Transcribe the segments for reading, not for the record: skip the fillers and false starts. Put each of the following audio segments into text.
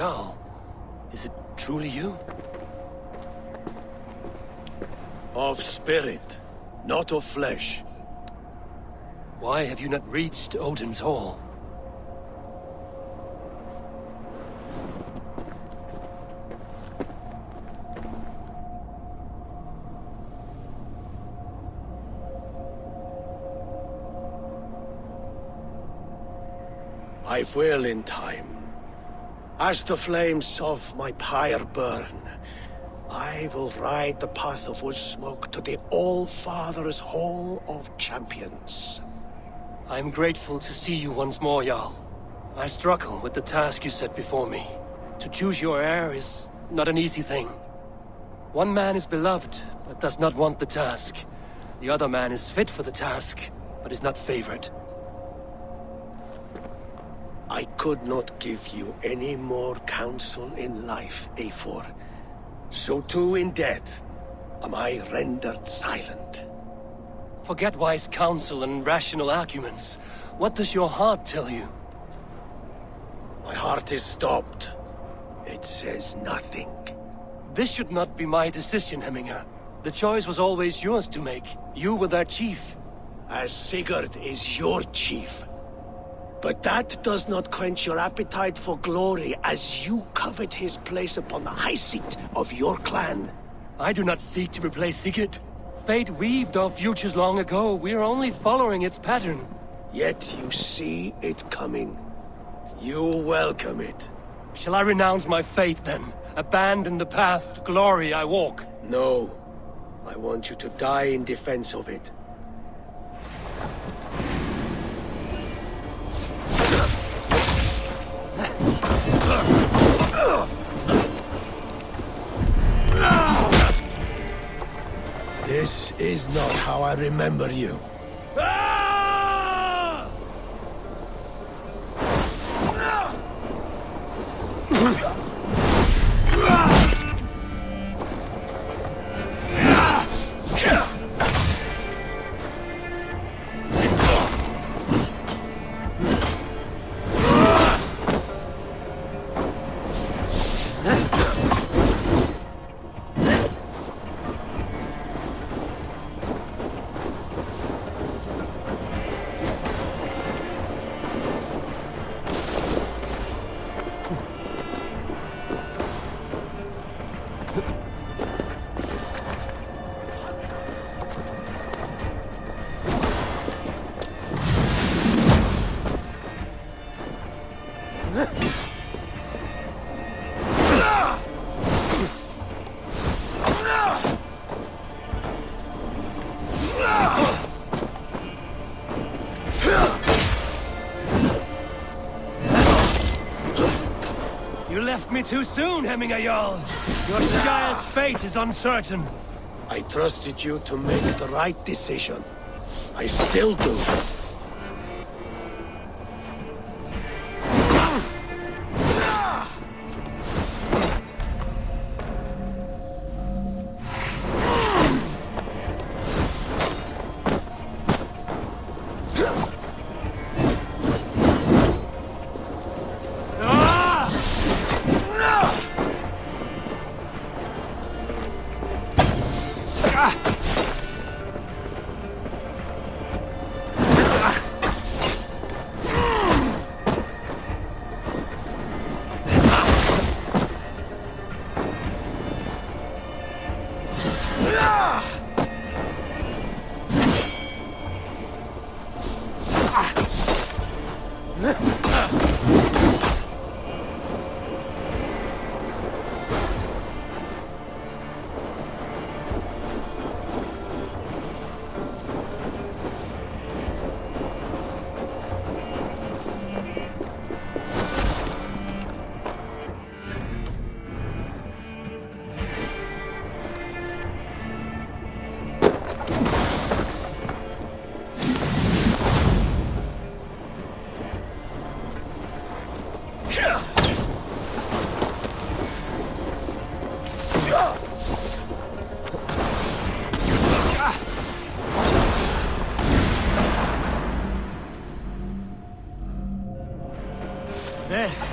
Jarl, is it truly you? Of spirit, not of flesh. Why have you not reached Odin's Hall? I will in time. As the flames of my pyre burn, I will ride the path of wood smoke to the All-Father's Hall of Champions. I am grateful to see you once more, Jarl. I struggle with the task you set before me. To choose your heir is not an easy thing. One man is beloved, but does not want the task. The other man is fit for the task, but is not favored. I could not give you any more counsel in life, Eivor. So too in death am I rendered silent. Forget wise counsel and rational arguments. What does your heart tell you? My heart is stopped. It says nothing. This should not be my decision, Hemminger. The choice was always yours to make. You were their chief. As Sigurd is your chief. But that does not quench your appetite for glory as you covet his place upon the high seat of your clan. I do not seek to replace Sigurd. Fate weaved our futures long ago. We are only following its pattern. Yet you see it coming. You welcome it. Shall I renounce my faith then? Abandon the path to glory I walk? No. I want you to die in defense of it. This is not how I remember you. You left me too soon, Hemminger Jarl. Your Shire's fate is uncertain. I trusted you to make the right decision. I still do.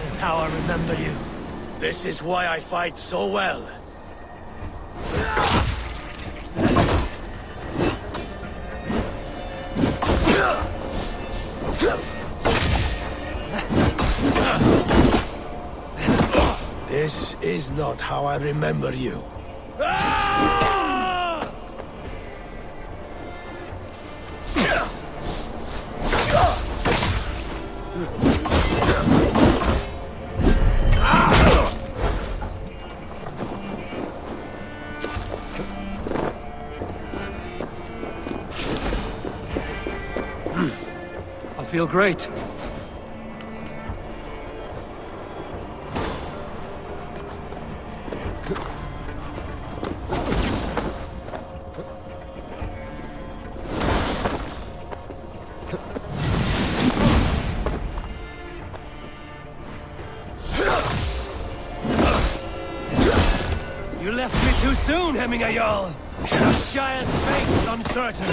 is how I remember you. This is why I fight so well. This is not how I remember you. I feel great. You left me too soon, Hemminger Jarl. The Shire's fate is uncertain.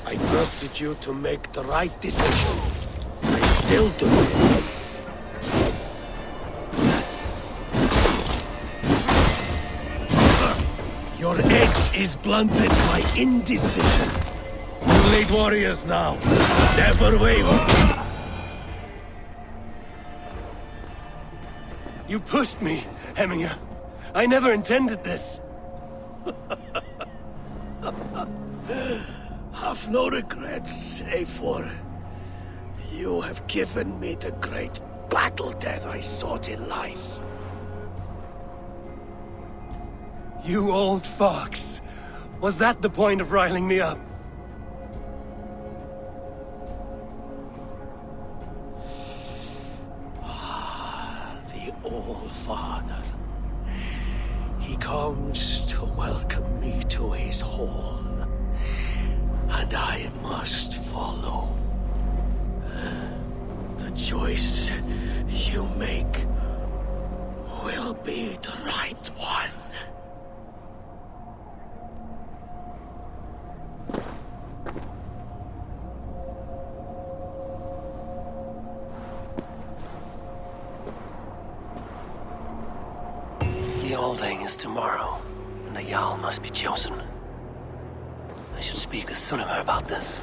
I trusted you to make the right decision. I still do. Your edge is blunted by indecision. You lead warriors now. Never waver. You pushed me, Hemminger. I never intended this. Have no regrets, save for... You have given me the great battle death I sought in life. You old fox. Was that the point of riling me up? The All-Father. He comes to welcome me to his hall. And I must follow. The choice you make will be the right one. The Alding is tomorrow, and a Jarl must be chosen. I should speak with Sunnema about this.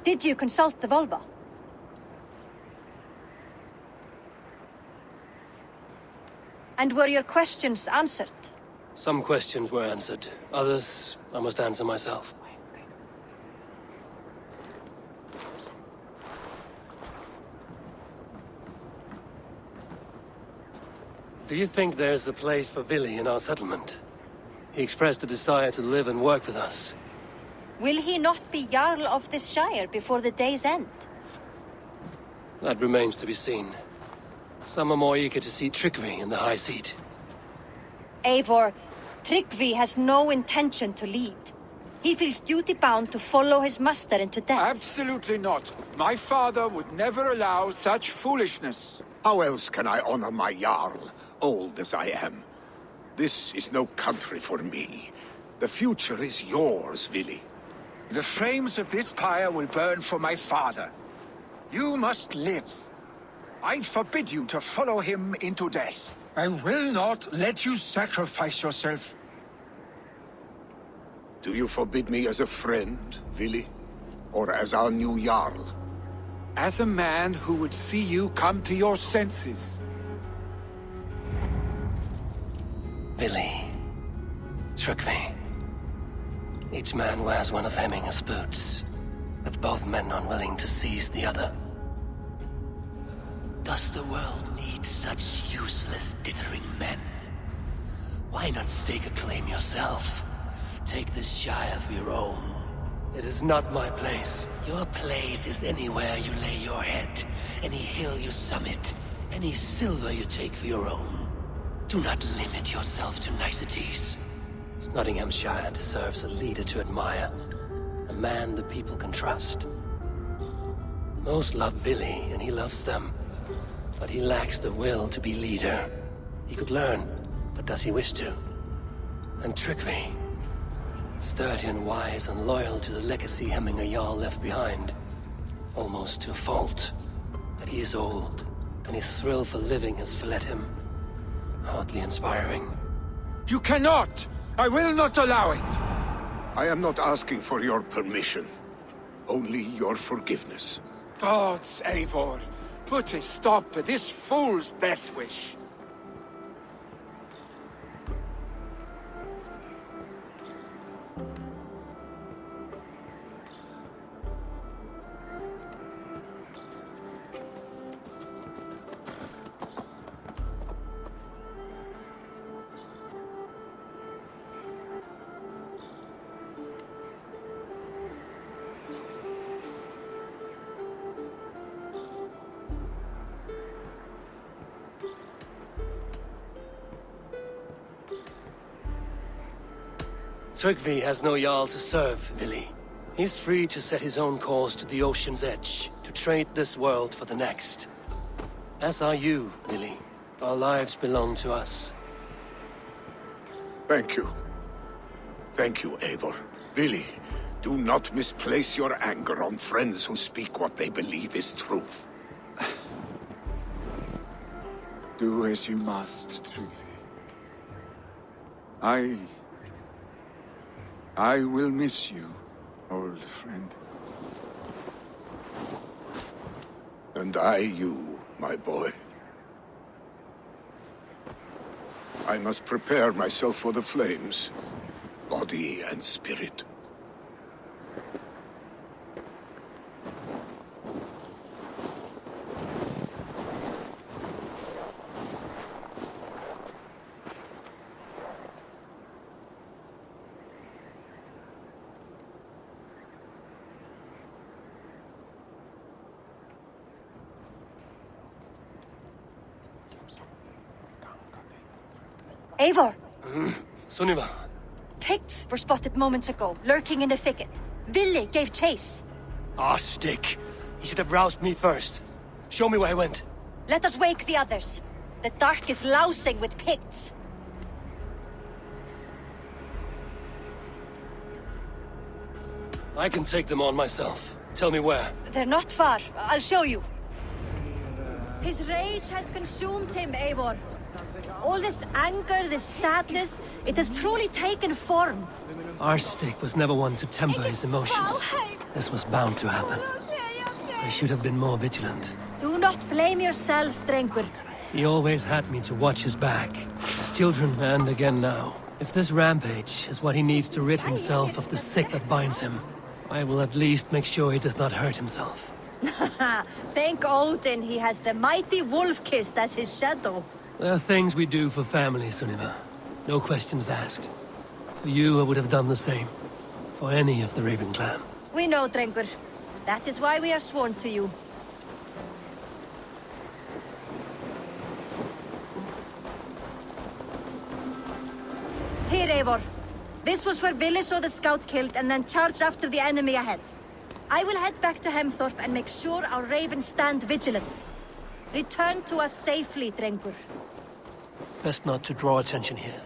Did you consult the Volva? And were your questions answered? Some questions were answered. Others, I must answer myself. Do you think there's a place for Vili in our settlement? He expressed a desire to live and work with us. Will he not be Jarl of this Shire before the day's end? That remains to be seen. Some are more eager to see Tryggvi in the high seat. Eivor, Tryggvi has no intention to lead. He feels duty-bound to follow his master into death. Absolutely not. My father would never allow such foolishness. How else can I honor my Jarl old as I am. This is no country for me. The future is yours, Vili. The flames of this pyre will burn for my father. You must live. I forbid you to follow him into death. I will not let you sacrifice yourself. Do you forbid me as a friend, Vili? Or as our new Jarl? As a man who would see you come to your senses. Vili. Tryggvi. Each man wears one of Hemminger's boots, with both men unwilling to seize the other. Does the world need such useless, dithering men? Why not stake a claim yourself? Take this Shire for your own. It is not my place. Your place is anywhere you lay your head, any hill you summit, any silver you take for your own. Do not limit yourself to niceties. Nottinghamshire deserves a leader to admire, a man the people can trust. Most love Vili, and he loves them. But he lacks the will to be leader. He could learn, but does he wish to? And Tryggvi, sturdy and wise and loyal to the legacy Hemminger Jarl left behind. Almost to a fault. But he is old, and his thrill for living has fled him. Hardly inspiring. You cannot! I will not allow it! I am not asking for your permission. Only your forgiveness. Gods, Eivor, put a stop to this fool's death wish. Tryggvi has no Jarl to serve, Vili. He's free to set his own course to the ocean's edge, to trade this world for the next. As are you, Vili. Our lives belong to us. Thank you. Thank you, Eivor. Vili, do not misplace your anger on friends who speak what they believe is truth. Do as you must, Tryggvi. I will miss you, old friend. And I you, my boy. I must prepare myself for the flames, body and spirit. Eivor! Sunniva. Picts were spotted moments ago, lurking in the thicket. Vili gave chase. Ah, stick. He should have roused me first. Show me where he went. Let us wake the others. The dark is lousing with Picts. I can take them on myself. Tell me where. They're not far. I'll show you. His rage has consumed him, Eivor. All this anger, this sadness, it has truly taken form. Our stick was never one to temper his emotions. This was bound to happen. I should have been more vigilant. Do not blame yourself, Drengur. He always had me to watch his back. His children, and again now. If this rampage is what he needs to rid himself of the sick that binds him, I will at least make sure he does not hurt himself. Thank Odin he has the mighty Wolf-Kissed as his shadow. There are things we do for family, Sunniva. No questions asked. For you, I would have done the same. For any of the Raven clan. We know, Drengur. That is why we are sworn to you. Here, Eivor. This was where Vili saw the scout killed and then charged after the enemy ahead. I will head back to Hemthorpe and make sure our ravens stand vigilant. Return to us safely, Drengur. Best not to draw attention here.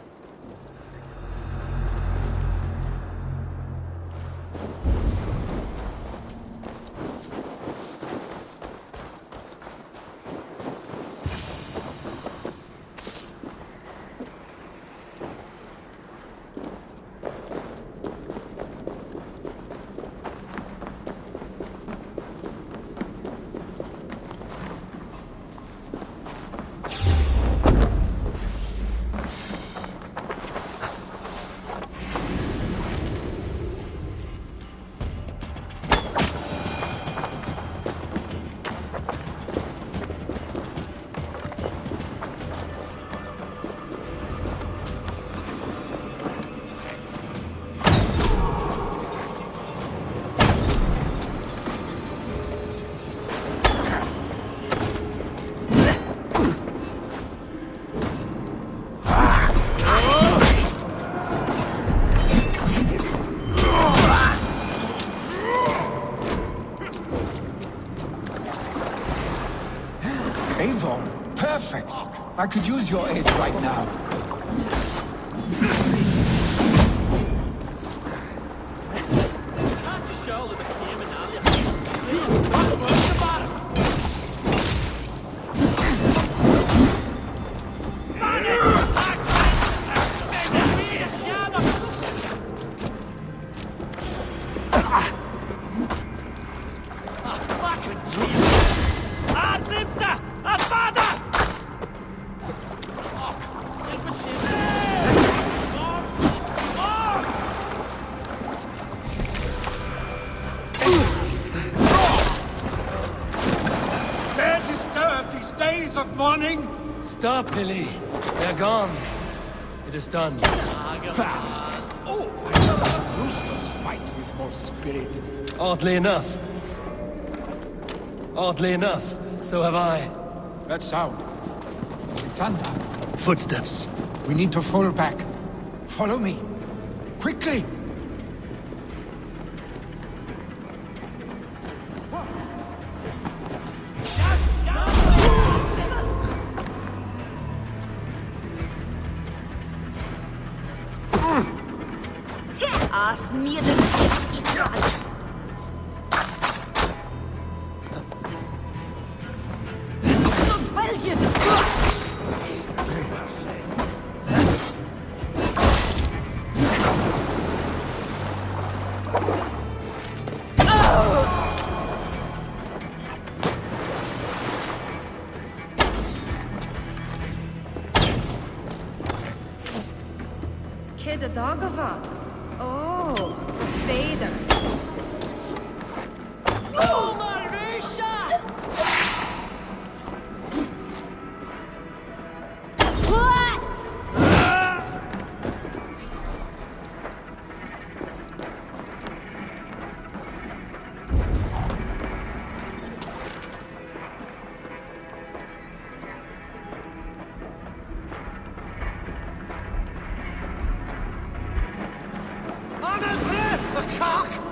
Eivor, perfect. I could use your aid right now. Of mourning? Stop, Billy. They're gone. It is done. Oh, I thought roosters fight with more spirit. Oddly enough, so have I. That sound. Thunder. Footsteps. We need to fall back. Follow me. Quickly! Ask me the Belgian! Kid a dog of a. Oh, Vader. Oh, Marusha! What? The cock!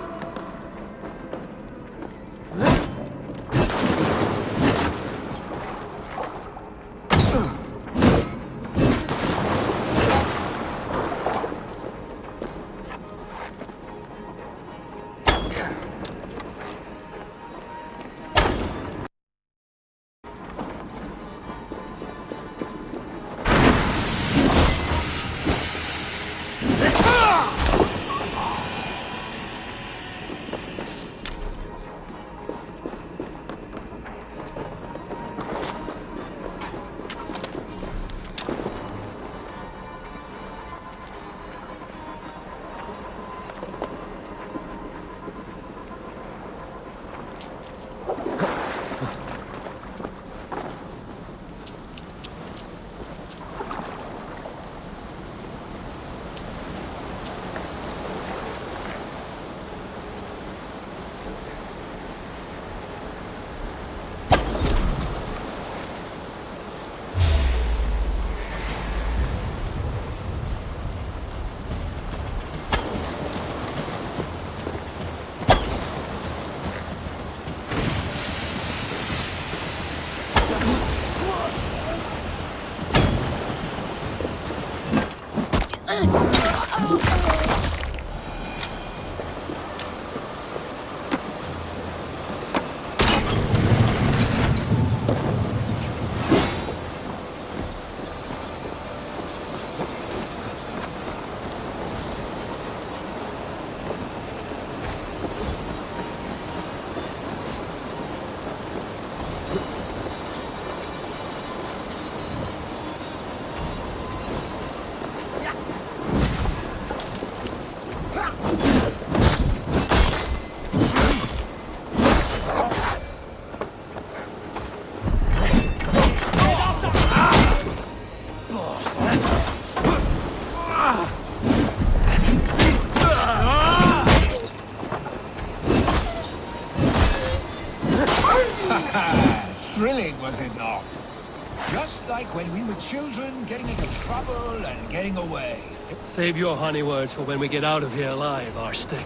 Thrilling, was it not? Just like when we were children, getting into trouble and getting away. Save your honey words for when we get out of here alive, our stick.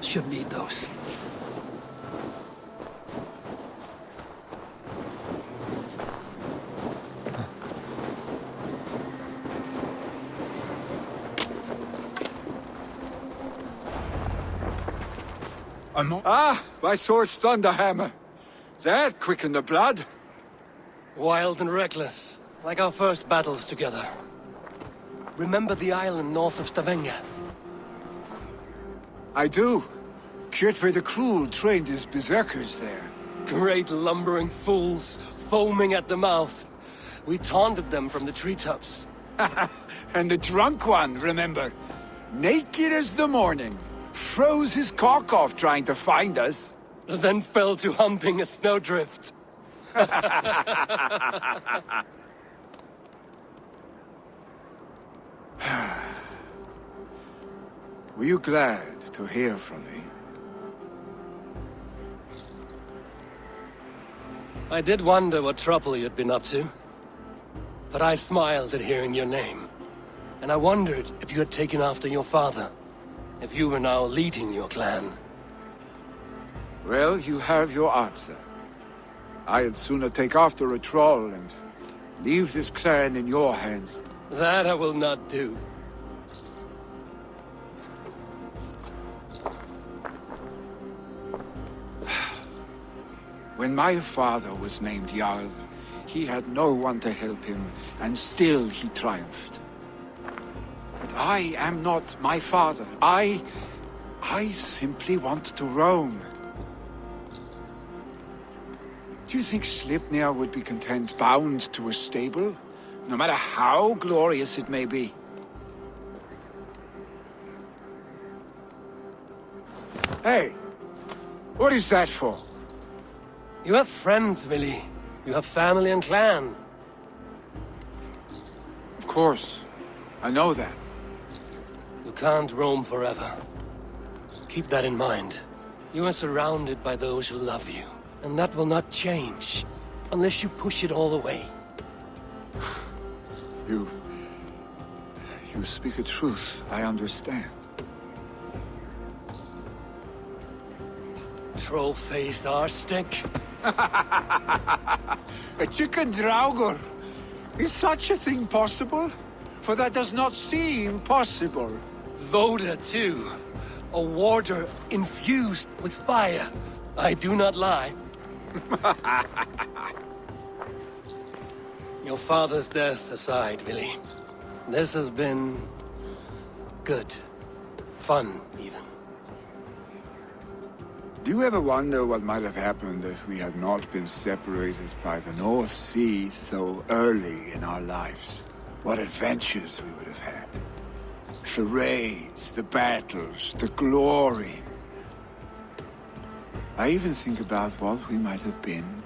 Should need those. My sword's Thunderhammer. That quickened the blood. Wild and reckless, like our first battles together. Remember the island north of Stavanger? I do. Kjotve the Cruel trained his berserkers there. Great lumbering fools, foaming at the mouth. We taunted them from the treetops. And the drunk one, remember? Naked as the morning. Froze his cock off trying to find us. Then fell to humping a snowdrift. Were you glad to hear from me? I did wonder what trouble you'd been up to. But I smiled at hearing your name. And I wondered if you had taken after your father. If you were now leading your clan. Well, you have your answer. I'd sooner take after a troll and leave this clan in your hands. That I will not do. When my father was named Jarl, he had no one to help him, and still he triumphed. But I am not my father. I simply want to roam. Do you think Sleipnir would be content bound to a stable, no matter how glorious it may be? Hey, what is that for? You have friends, Willy. You have family and clan. Of course, I know that. You can't roam forever. Keep that in mind. You are surrounded by those who love you. And that will not change, unless you push it all away. You speak a truth, I understand. Troll-faced arstick. A chicken draugr! Is such a thing possible? For that does not seem possible. Voda, too. A warder infused with fire. I do not lie. Your father's death aside, Willy. This has been... good. Fun, even. Do you ever wonder what might have happened if we had not been separated by the North Sea so early in our lives? What adventures we would have had. The raids, the battles, the glory. I even think about what we might have been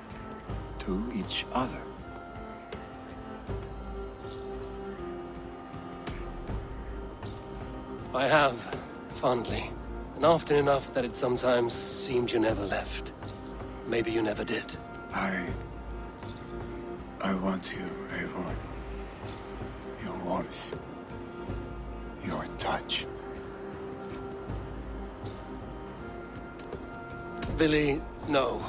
to each other. I have, fondly. And often enough that it sometimes seemed you never left. Maybe you never did. I want you, Eivor. Your warmth. Your touch. Billy, no.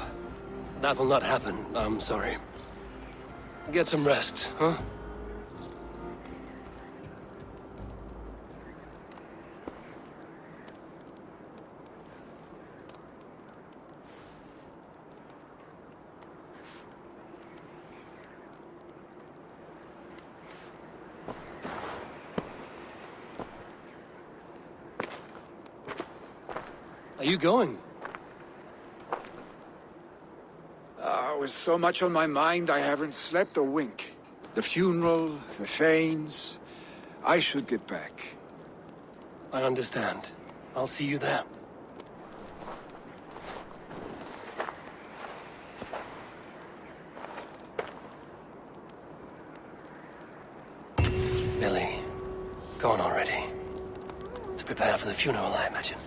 That will not happen. I'm sorry. Get some rest, huh? Are you going? With so much on my mind, I haven't slept a wink. The funeral, the Thanes... I should get back. I understand. I'll see you there. Billy, go on already. To prepare for the funeral, I imagine.